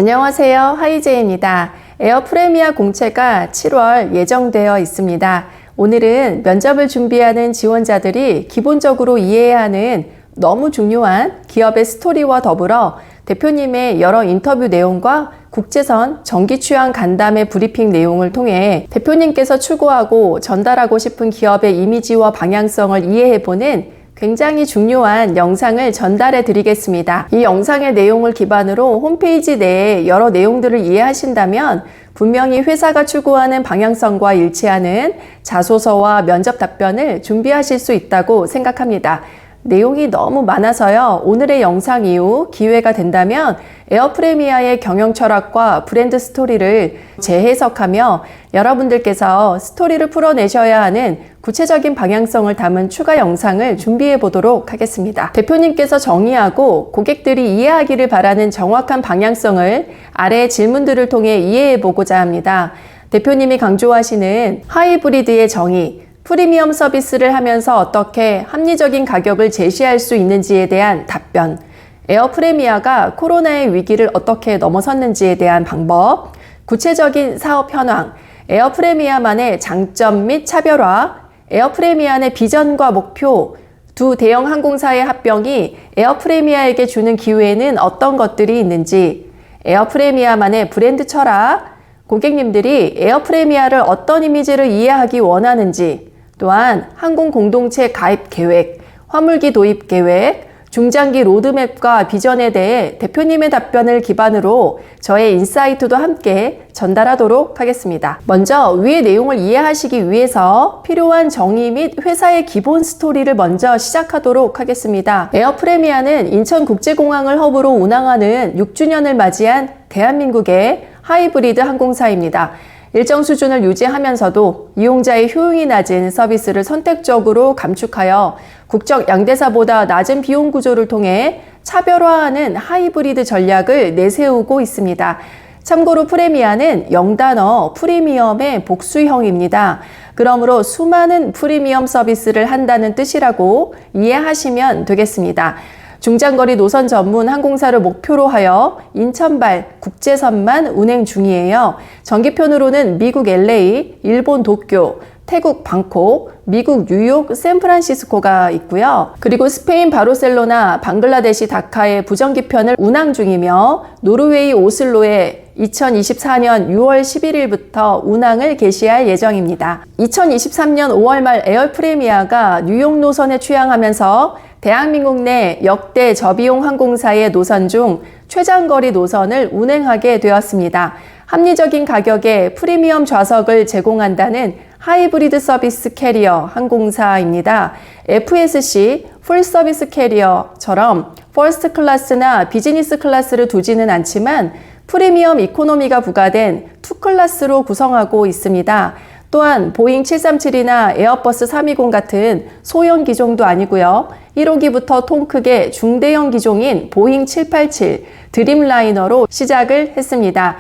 안녕하세요. 하이제입니다. 에어 프레미아 공채가 7월 예정되어 있습니다. 오늘은 면접을 준비하는 지원자들이 기본적으로 이해해야 하는 너무 중요한 기업의 스토리와 더불어 대표님의 여러 인터뷰 내용과 국제선 정기 취향 간담회 브리핑 내용을 통해 대표님께서 추구하고 전달하고 싶은 기업의 이미지와 방향성을 이해해보는 굉장히 중요한 영상을 전달해 드리겠습니다. 이 영상의 내용을 기반으로 홈페이지 내에 여러 내용들을 이해하신다면 분명히 회사가 추구하는 방향성과 일치하는 자소서와 면접 답변을 준비하실 수 있다고 생각합니다. 내용이 너무 많아서요. 오늘의 영상 이후 기회가 된다면 에어프레미아의 경영 철학과 브랜드 스토리를 재해석하며 여러분들께서 스토리를 풀어내셔야 하는 구체적인 방향성을 담은 추가 영상을 준비해 보도록 하겠습니다. 대표님께서 정의하고 고객들이 이해하기를 바라는 정확한 방향성을 아래의 질문들을 통해 이해해 보고자 합니다. 대표님이 강조하시는 하이브리드의 정의, 프리미엄 서비스를 하면서 어떻게 합리적인 가격을 제시할 수 있는지에 대한 답변, 에어프레미아가 코로나의 위기를 어떻게 넘어섰는지에 대한 방법, 구체적인 사업 현황, 에어프레미아만의 장점 및 차별화, 에어프레미아의 비전과 목표, 두 대형 항공사의 합병이 에어프레미아에게 주는 기회에는 어떤 것들이 있는지, 에어프레미아만의 브랜드 철학, 고객님들이 에어프레미아를 어떤 이미지를 이해하기 원하는지, 또한 항공 공동체 가입 계획, 화물기 도입 계획, 중장기 로드맵과 비전에 대해 대표님의 답변을 기반으로 저의 인사이트도 함께 전달하도록 하겠습니다. 먼저 위의 내용을 이해하시기 위해서 필요한 정의 및 회사의 기본 스토리를 먼저 시작하도록 하겠습니다. 에어프레미아는 인천국제공항을 허브로 운항하는 6주년을 맞이한 대한민국의 하이브리드 항공사입니다. 일정 수준을 유지하면서도 이용자의 효용이 낮은 서비스를 선택적으로 감축하여 국적 양대사보다 낮은 비용 구조를 통해 차별화하는 하이브리드 전략을 내세우고 있습니다. 참고로 프레미아는 영단어 프리미엄의 복수형입니다. 그러므로 수많은 프리미엄 서비스를 한다는 뜻이라고 이해하시면 되겠습니다. 중장거리 노선 전문 항공사를 목표로 하여 인천발 국제선만 운행 중이에요. 정기편으로는 미국 LA, 일본 도쿄, 태국 방콕, 미국 뉴욕, 샌프란시스코가 있고요. 그리고 스페인 바르셀로나, 방글라데시 다카의 부정기편을 운항 중이며 노르웨이 오슬로에 2024년 6월 11일부터 운항을 개시할 예정입니다. 2023년 5월 말 에어프레미아가 뉴욕 노선에 취항하면서 대한민국 내 역대 저비용 항공사의 노선 중 최장거리 노선을 운행하게 되었습니다. 합리적인 가격에 프리미엄 좌석을 제공한다는 하이브리드 서비스 캐리어 항공사입니다. FSC 풀 서비스 캐리어처럼 퍼스트 클래스나 비즈니스 클래스를 두지는 않지만 프리미엄 이코노미가 부과된 2클래스로 구성하고 있습니다. 또한 보잉 737이나 에어버스 320 같은 소형 기종도 아니고요. 1호기부터 통 크게 중대형 기종인 보잉 787 드림라이너로 시작을 했습니다.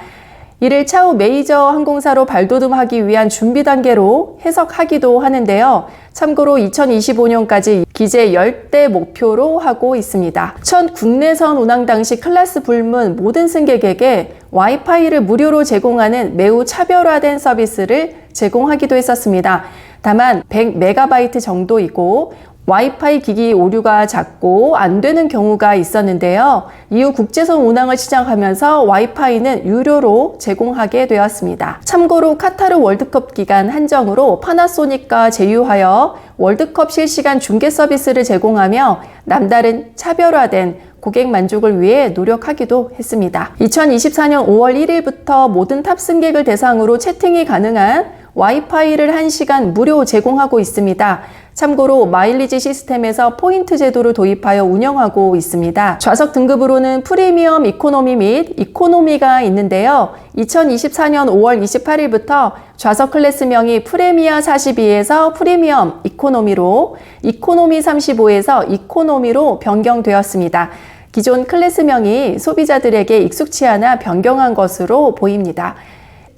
이를 차후 메이저 항공사로 발돋움하기 위한 준비 단계로 해석하기도 하는데요. 참고로 2025년까지 기재 10대 목표로 하고 있습니다. 첫 국내선 운항 당시 클래스 불문 모든 승객에게 와이파이를 무료로 제공하는 매우 차별화된 서비스를 제공하기도 했었습니다. 다만 100MB 정도이고 와이파이 기기 오류가 잦고 안 되는 경우가 있었는데요. 이후 국제선 운항을 시작하면서 와이파이는 유료로 제공하게 되었습니다. 참고로 카타르 월드컵 기간 한정으로 파나소닉과 제휴하여 월드컵 실시간 중계 서비스를 제공하며 남다른 차별화된 고객 만족을 위해 노력하기도 했습니다. 2024년 5월 1일부터 모든 탑승객을 대상으로 채팅이 가능한 와이파이를 1시간 무료 제공하고 있습니다. 참고로 마일리지 시스템에서 포인트 제도를 도입하여 운영하고 있습니다. 좌석 등급으로는 프리미엄 이코노미 및 이코노미가 있는데요. 2024년 5월 28일부터 좌석 클래스명이 프레미아 42에서 프리미엄 이코노미로, 이코노미 35에서 이코노미로 변경되었습니다. 기존 클래스명이 소비자들에게 익숙치 않아 변경한 것으로 보입니다.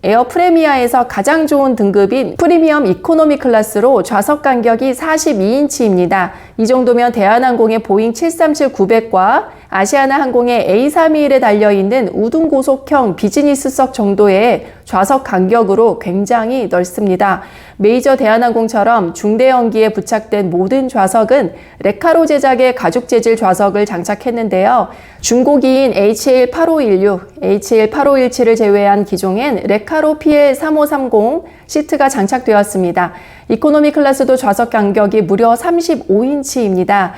에어프레미아에서 가장 좋은 등급인 프리미엄 이코노미 클래스로 좌석 간격이 42인치입니다. 이 정도면 대한항공의 보잉 737-900과 아시아나항공의 A321에 달려있는 우등고속형 비즈니스석 정도의 좌석 간격으로 굉장히 넓습니다. 메이저 대한항공처럼 중대형기에 부착된 모든 좌석은 레카로 제작의 가죽 재질 좌석을 장착했는데요. 중고기인 HL8516, HL8517을 제외한 기종엔 레카로 PL3530 시트가 장착되었습니다. 이코노미 클래스도 좌석 간격이 무려 35인치입니다.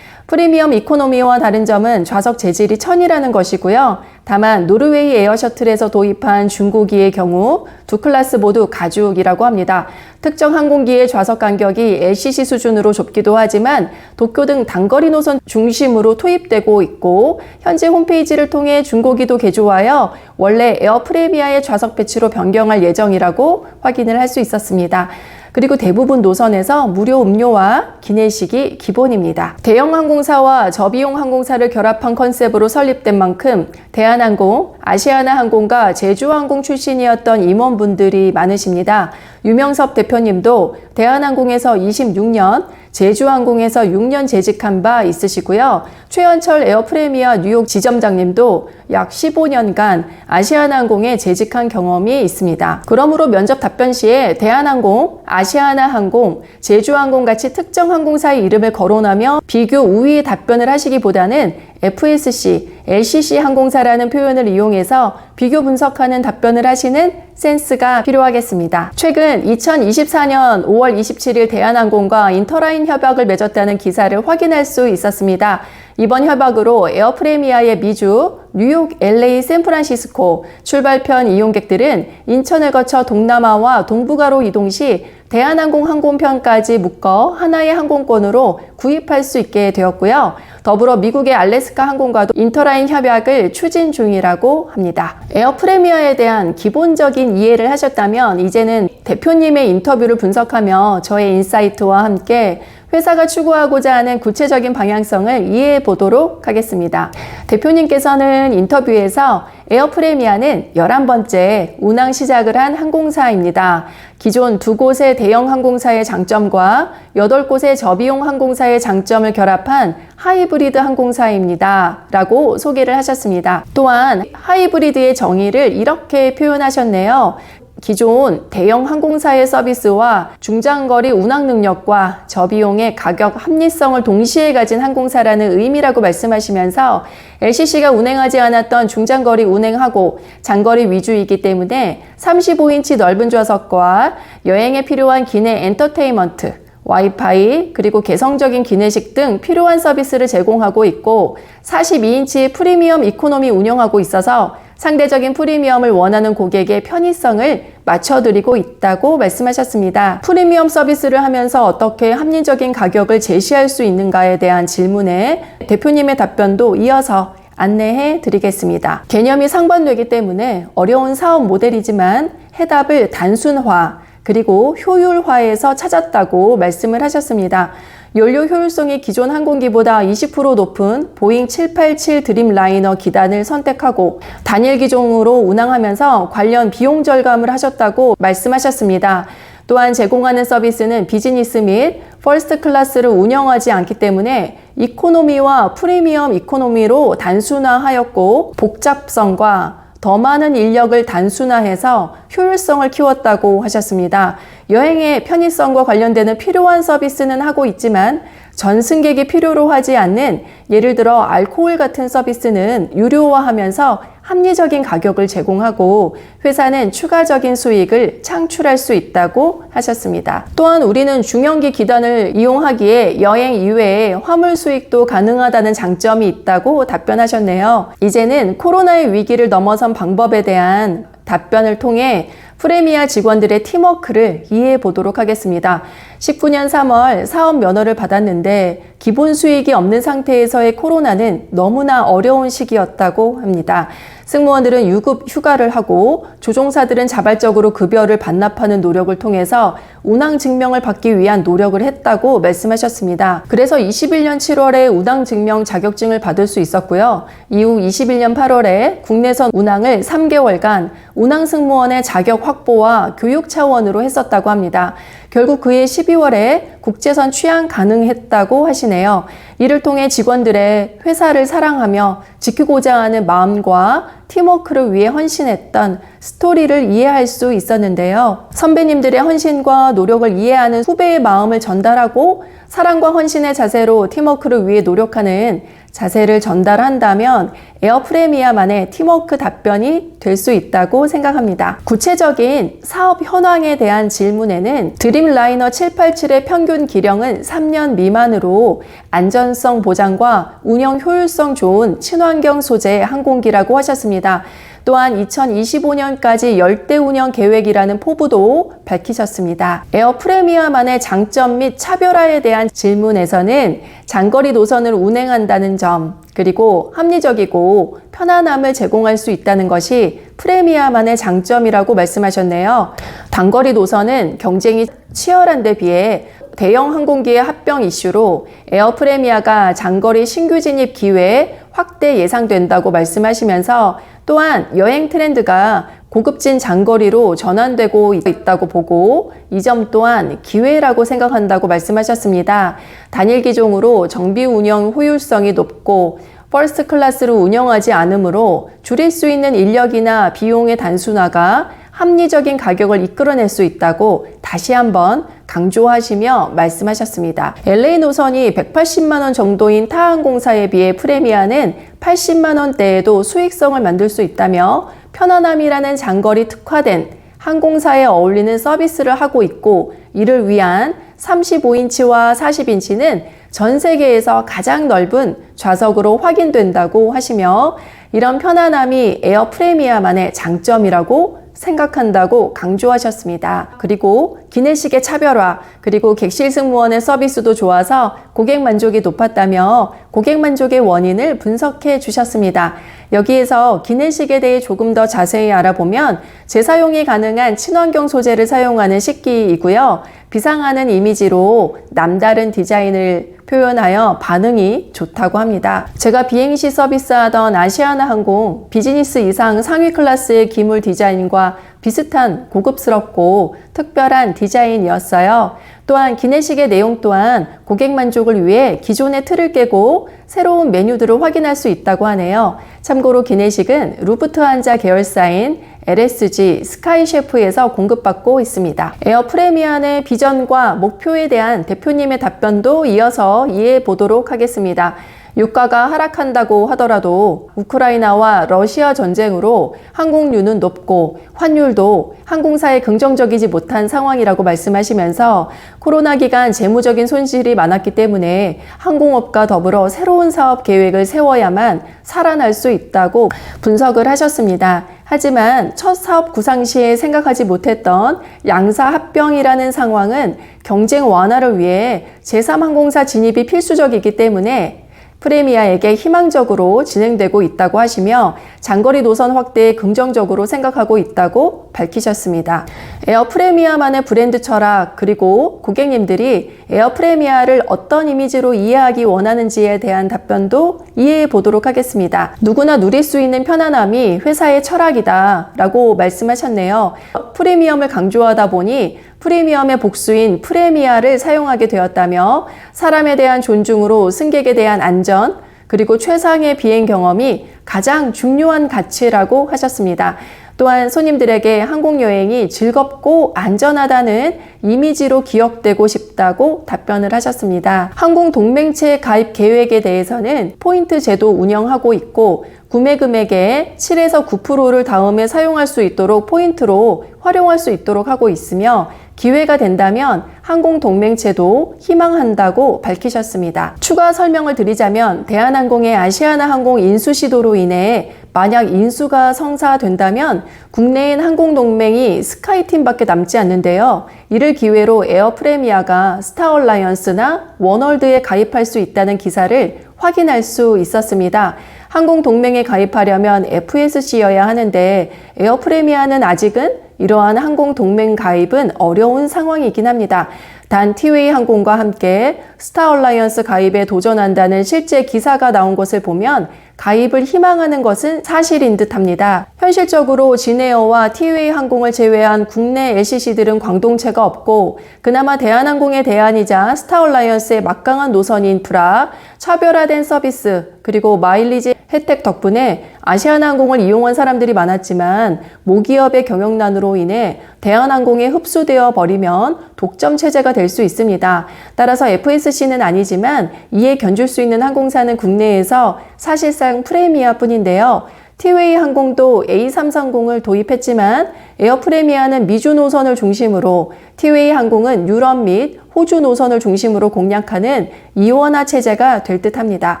프리미엄 이코노미와 다른 점은 좌석 재질이 천이라는 것이고요. 다만 노르웨이 에어셔틀에서 도입한 중고기의 경우 두 클래스 모두 가죽이라고 합니다. 특정 항공기의 좌석 간격이 LCC 수준으로 좁기도 하지만 도쿄 등 단거리 노선 중심으로 투입되고 있고 현재 홈페이지를 통해 중고기도 개조하여 원래 에어프레미아의 좌석 배치로 변경할 예정이라고 확인을 할 수 있었습니다. 그리고 대부분 노선에서 무료 음료와 기내식이 기본입니다. 대형 항공사와 저비용 항공사를 결합한 컨셉으로 설립된 만큼 대한항공, 아시아나항공과 제주항공 출신이었던 임원분들이 많으십니다. 유명섭 대표님도 대한항공에서 26년, 제주항공에서 6년 재직한 바 있으시고요. 최현철 에어프레미아 뉴욕 지점장님도 약 15년간 아시아나항공에 재직한 경험이 있습니다. 그러므로 면접 답변 시에 대한항공, 아시아나항공, 제주항공 같이 특정 항공사의 이름을 거론하며 비교 우위 답변을 하시기보다는 FSC, LCC 항공사라는 표현을 이용해서 비교 분석하는 답변을 하시는 센스가 필요하겠습니다. 최근 2024년 5월 27일 대한항공과 인터라인 협약을 맺었다는 기사를 확인할 수 있었습니다. 이번 협약으로 에어프레미아의 미주, 뉴욕, LA, 샌프란시스코 출발편 이용객들은 인천을 거쳐 동남아와 동북아로 이동 시 대한항공 항공편까지 묶어 하나의 항공권으로 구입할 수 있게 되었고요. 더불어 미국의 알래스카 항공과도 인터라인 협약을 추진 중이라고 합니다. 에어프레미아에 대한 기본적인 이해를 하셨다면 이제는 대표님의 인터뷰를 분석하며 저의 인사이트와 함께 회사가 추구하고자 하는 구체적인 방향성을 이해해 보도록 하겠습니다. 대표님께서는 인터뷰에서 에어프레미아는 11번째 운항 시작을 한 항공사입니다. 기존 2곳의 대형 항공사의 장점과 8곳의 저비용 항공사의 장점을 결합한 하이브리드 항공사입니다. 라고 소개를 하셨습니다. 또한 하이브리드의 정의를 이렇게 표현하셨네요. 기존 대형 항공사의 서비스와 중장거리 운항 능력과 저비용의 가격 합리성을 동시에 가진 항공사라는 의미라고 말씀하시면서 LCC가 운행하지 않았던 중장거리 운행하고 장거리 위주이기 때문에 35인치 넓은 좌석과 여행에 필요한 기내 엔터테인먼트, 와이파이, 그리고 개성적인 기내식 등 필요한 서비스를 제공하고 있고 42인치 프리미엄 이코노미 운영하고 있어서 상대적인 프리미엄을 원하는 고객의 편의성을 맞춰드리고 있다고 말씀하셨습니다. 프리미엄 서비스를 하면서 어떻게 합리적인 가격을 제시할 수 있는가에 대한 질문에 대표님의 답변도 이어서 안내해 드리겠습니다. 개념이 상반되기 때문에 어려운 사업 모델이지만 해답을 단순화 그리고 효율화해서 찾았다고 말씀을 하셨습니다. 연료 효율성이 기존 항공기보다 20% 높은 보잉 787 드림라이너 기단을 선택하고 단일 기종으로 운항하면서 관련 비용 절감을 하셨다고 말씀하셨습니다. 또한 제공하는 서비스는 비즈니스 및 퍼스트 클래스를 운영하지 않기 때문에 이코노미와 프리미엄 이코노미로 단순화하였고 복잡성과 더 많은 인력을 단순화해서 효율성을 키웠다고 하셨습니다. 여행의 편의성과 관련되는 필요한 서비스는 하고 있지만 전승객이 필요로 하지 않는 예를 들어 알코올 같은 서비스는 유료화하면서 합리적인 가격을 제공하고 회사는 추가적인 수익을 창출할 수 있다고 하셨습니다. 또한 우리는 중형기 기단을 이용하기에 여행 이외에 화물 수익도 가능하다는 장점이 있다고 답변하셨네요. 이제는 코로나의 위기를 넘어선 방법에 대한 답변을 통해 프레미아 직원들의 팀워크를 이해해 보도록 하겠습니다. 19년 3월 사업 면허를 받았는데 기본 수익이 없는 상태에서의 코로나는 너무나 어려운 시기였다고 합니다. 승무원들은 유급 휴가를 하고 조종사들은 자발적으로 급여를 반납하는 노력을 통해서 운항 증명을 받기 위한 노력을 했다고 말씀하셨습니다. 그래서 21년 7월에 운항 증명 자격증을 받을 수 있었고요. 이후 21년 8월에 국내선 운항을 3개월간 운항 승무원의 자격 확보와 교육 차원으로 했었다고 합니다. 결국 그해 12월에 국제선 취항 가능했다고 하시네요. 이를 통해 직원들의 회사를 사랑하며 지키고자 하는 마음과 팀워크를 위해 헌신했던 스토리를 이해할 수 있었는데요. 선배님들의 헌신과 노력을 이해하는 후배의 마음을 전달하고 사랑과 헌신의 자세로 팀워크를 위해 노력하는 자세를 전달한다면 에어프레미아만의 팀워크 답변이 될 수 있다고 생각합니다. 구체적인 사업 현황에 대한 질문에는 드림라이너 787의 평균 기령은 3년 미만으로 안전성 보장과 운영 효율성 좋은 친환경 소재의 항공기라고 하셨습니다. 또한 2025년까지 열대 운영 계획이라는 포부도 밝히셨습니다. 에어프레미아만의 장점 및 차별화에 대한 질문에서는 장거리 노선을 운행한다는 점, 그리고 합리적이고 편안함을 제공할 수 있다는 것이 프레미아만의 장점이라고 말씀하셨네요. 단거리 노선은 경쟁이 치열한 데 비해 대형 항공기의 합병 이슈로 에어프레미아가 장거리 신규 진입 기회 확대 예상된다고 말씀하시면서 또한 여행 트렌드가 고급진 장거리로 전환되고 있다고 보고 이 점 또한 기회라고 생각한다고 말씀하셨습니다. 단일 기종으로 정비 운영 효율성이 높고 퍼스트 클래스로 운영하지 않으므로 줄일 수 있는 인력이나 비용의 단순화가 합리적인 가격을 이끌어낼 수 있다고 다시 한번 강조하시며 말씀하셨습니다. LA 노선이 180만 원 정도인 타 항공사에 비해 프레미아는 80만 원대에도 수익성을 만들 수 있다며 편안함이라는 장거리 특화된 항공사에 어울리는 서비스를 하고 있고 이를 위한 35인치와 40인치는 전 세계에서 가장 넓은 좌석으로 확인된다고 하시며 이런 편안함이 에어 프레미아만의 장점이라고 생각한다고 강조하셨습니다. 그리고 기내식의 차별화, 그리고 객실 승무원의 서비스도 좋아서 고객 만족이 높았다며 고객 만족의 원인을 분석해 주셨습니다. 여기에서 기내식에 대해 조금 더 자세히 알아보면 재사용이 가능한 친환경 소재를 사용하는 식기이고요. 비상하는 이미지로 남다른 디자인을 표현하여 반응이 좋다고 합니다. 제가 비행시 서비스하던 아시아나 항공 비즈니스 이상 상위 클래스의 기물 디자인과 비슷한 고급스럽고 특별한 디자인이었어요. 또한 기내식의 내용 또한 고객 만족을 위해 기존의 틀을 깨고 새로운 메뉴들을 확인할 수 있다고 하네요. 참고로 기내식은 루프트한자 계열사인 LSG 스카이셰프에서 공급받고 있습니다. 에어 프레미안의 비전과 목표에 대한 대표님의 답변도 이어서 이해해 보도록 하겠습니다. 유가가 하락한다고 하더라도 우크라이나와 러시아 전쟁으로 항공료는 높고 환율도 항공사에 긍정적이지 못한 상황이라고 말씀하시면서 코로나 기간 재무적인 손실이 많았기 때문에 항공업과 더불어 새로운 사업 계획을 세워야만 살아날 수 있다고 분석을 하셨습니다. 하지만 첫 사업 구상 시에 생각하지 못했던 양사 합병이라는 상황은 경쟁 완화를 위해 제3항공사 진입이 필수적이기 때문에 프레미아에게 희망적으로 진행되고 있다고 하시며 장거리 노선 확대에 긍정적으로 생각하고 있다고 밝히셨습니다. 에어 프레미아만의 브랜드 철학 그리고 고객님들이 에어 프레미아를 어떤 이미지로 이해하기 원하는지에 대한 답변도 이해해 보도록 하겠습니다. 누구나 누릴 수 있는 편안함이 회사의 철학이다 라고 말씀하셨네요. 프리미엄을 강조하다 보니 프리미엄의 복수인 프레미아를 사용하게 되었다며 사람에 대한 존중으로 승객에 대한 안전 그리고 최상의 비행 경험이 가장 중요한 가치라고 하셨습니다. 또한 손님들에게 항공여행이 즐겁고 안전하다는 이미지로 기억되고 싶다고 답변을 하셨습니다. 항공동맹체 가입 계획에 대해서는 포인트 제도 운영하고 있고 구매 금액의 7에서 9%를 다음에 사용할 수 있도록 포인트로 활용할 수 있도록 하고 있으며 기회가 된다면 항공동맹체도 희망한다고 밝히셨습니다. 추가 설명을 드리자면 대한항공의 아시아나 항공 인수 시도로 인해 만약 인수가 성사된다면 국내인 항공동맹이 스카이팀밖에 남지 않는데요. 이를 기회로 에어프레미아가 스타얼라이언스나 원월드에 가입할 수 있다는 기사를 확인할 수 있었습니다. 항공동맹에 가입하려면 FSC여야 하는데 에어프레미아는 아직은 이러한 항공동맹 가입은 어려운 상황이긴 합니다. 단 티웨이 항공과 함께 스타얼라이언스 가입에 도전한다는 실제 기사가 나온 것을 보면 가입을 희망하는 것은 사실인 듯합니다. 현실적으로 진에어와 티웨이 항공을 제외한 국내 LCC들은 광동체가 없고 그나마 대한항공의 대안이자 스타얼라이언스의 막강한 노선 인프라, 차별화된 서비스, 그리고 마일리지 혜택 덕분에 아시아나항공을 이용한 사람들이 많았지만 모기업의 경영난으로 인해 대한항공에 흡수되어 버리면 독점 체제가 될 수 있습니다. 따라서 FSC는 아니지만 이에 견줄 수 있는 항공사는 국내에서 사실상 프레미아뿐인데요. 티웨이 항공도 A330을 도입했지만 에어프레미아는 미주 노선을 중심으로 티웨이 항공은 유럽 및 호주 노선을 중심으로 공략하는 이원화 체제가 될 듯합니다.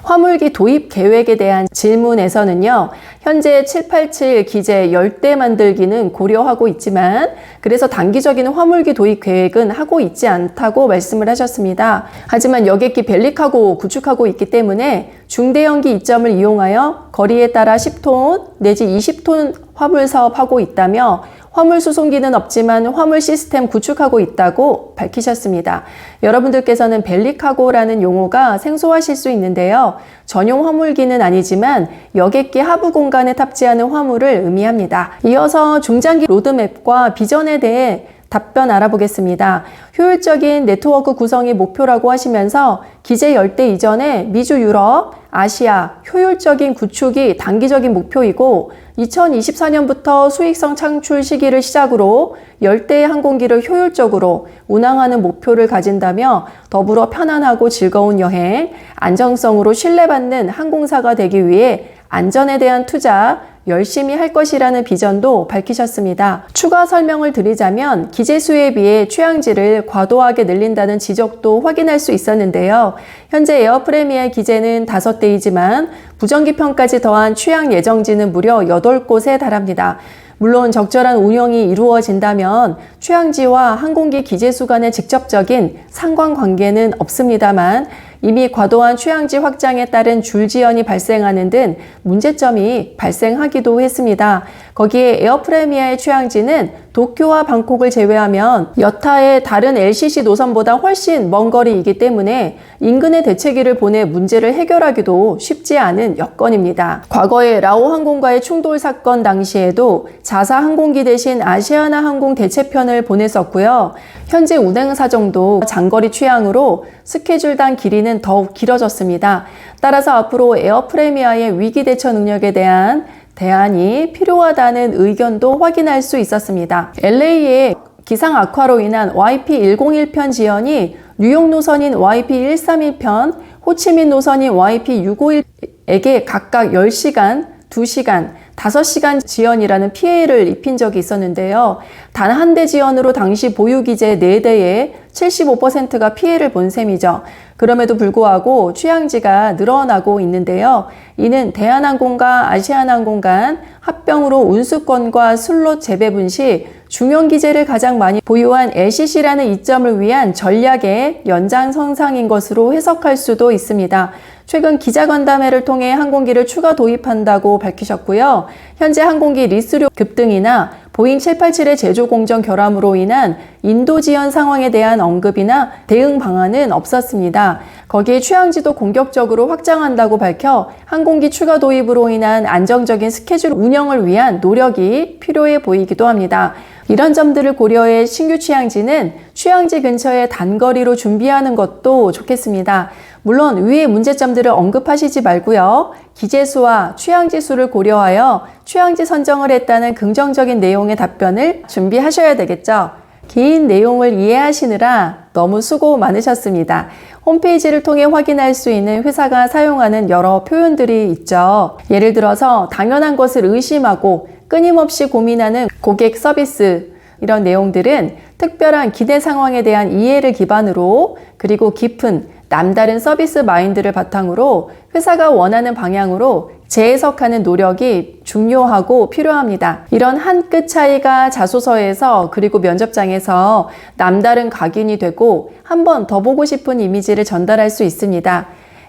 화물기 도입 계획에 대한 질문에서는요. 현재 787 기제 10대 만들기는 고려하고 있지만 그래서 단기적인 화물기 도입 계획은 하고 있지 않다고 말씀을 하셨습니다. 하지만 여객기 벨리카고 구축하고 있기 때문에 중대형기 이점을 이용하여 거리에 따라 10톤 내지 20톤 화물 사업하고 있다며 화물 수송기는 없지만 화물 시스템 구축하고 있다고 밝히셨습니다. 여러분들께서는 벨리카고라는 용어가 생소하실 수 있는데요. 전용 화물기는 아니지만 여객기 하부 공간에 탑재하는 화물을 의미합니다. 이어서 중장기 로드맵과 비전에 대해 답변 알아보겠습니다. 효율적인 네트워크 구성이 목표라고 하시면서 기제 열대 이전에 미주, 유럽, 아시아 효율적인 구축이 단기적인 목표이고 2024년부터 수익성 창출 시기를 시작으로 열대의 항공기를 효율적으로 운항하는 목표를 가진다며 더불어 편안하고 즐거운 여행, 안정성으로 신뢰받는 항공사가 되기 위해 안전에 대한 투자, 열심히 할 것이라는 비전도 밝히셨습니다. 추가 설명을 드리자면 기재수에 비해 취향지를 과도하게 늘린다는 지적도 확인할 수 있었는데요. 현재 에어프레미아 기재는 5대이지만 부정기편까지 더한 취향 예정지는 무려 8곳에 달합니다. 물론 적절한 운영이 이루어진다면 취향지와 항공기 기재수 간의 직접적인 상관관계는 없습니다만 이미 과도한 취향지 확장에 따른 줄지연이 발생하는 등 문제점이 발생하기도 했습니다. 거기에 에어프레미아의 취향지는 도쿄와 방콕을 제외하면 여타의 다른 LCC 노선보다 훨씬 먼 거리이기 때문에 인근의 대체기를 보내 문제를 해결하기도 쉽지 않은 여건입니다. 과거에 라오 항공과의 충돌 사건 당시에도 자사 항공기 대신 아시아나 항공 대체편을 보냈었고요. 현재 운행 사정도 장거리 취향으로 스케줄당 길이는 더욱 길어졌습니다. 따라서 앞으로 에어프레미아의 위기 대처 능력에 대한 대안이 필요하다는 의견도 확인할 수 있었습니다. LA의 기상 악화로 인한 YP101편 지연이 뉴욕 노선인 YP131편, 호치민 노선인 YP651에게 각각 10시간, 2시간, 5시간 지연이라는 피해를 입힌 적이 있었는데요. 단 한 대 지연으로 당시 보유기재 4대에 75%가 피해를 본 셈이죠. 그럼에도 불구하고 취향지가 늘어나고 있는데요. 이는 대한항공과 아시아나항공 간 합병으로 운수권과 슬롯 재배분 시 중형 기재를 가장 많이 보유한 LCC라는 이점을 위한 전략의 연장선상인 것으로 해석할 수도 있습니다. 최근 기자간담회를 통해 항공기를 추가 도입한다고 밝히셨고요. 현재 항공기 리스료 급등이나 보잉 787의 제조 공정 결함으로 인한 인도 지연 상황에 대한 언급이나 대응 방안은 없었습니다. 거기에 취향지도 공격적으로 확장한다고 밝혀 항공기 추가 도입으로 인한 안정적인 스케줄 운영을 위한 노력이 필요해 보이기도 합니다. 이런 점들을 고려해 신규 취향지는 취향지 근처에 단거리로 준비하는 것도 좋겠습니다. 물론 위의 문제점들을 언급하시지 말고요. 기재수와 취향지 수를 고려하여 취향지 선정을 했다는 긍정적인 내용의 답변을 준비하셔야 되겠죠. 긴 내용을 이해하시느라 너무 수고 많으셨습니다. 홈페이지를 통해 확인할 수 있는 회사가 사용하는 여러 표현들이 있죠. 예를 들어서 당연한 것을 의심하고 끊임없이 고민하는 고객 서비스, 이런 내용들은 특별한 기대 상황에 대한 이해를 기반으로 그리고 깊은 남다른 서비스 마인드를 바탕으로 회사가 원하는 방향으로 재해석하는 노력이 중요하고 필요합니다. 이런 한 끗 차이가 자소서에서 그리고 면접장에서 남다른 각인이 되고 한 번 더 보고 싶은 이미지를 전달할 수 있습니다.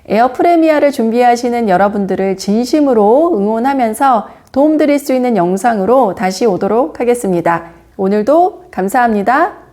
에어프레미아를 준비하시는 여러분들을 진심으로 응원하면서 도움드릴 수 있는 영상으로 다시 오도록 하겠습니다. 오늘도 감사합니다.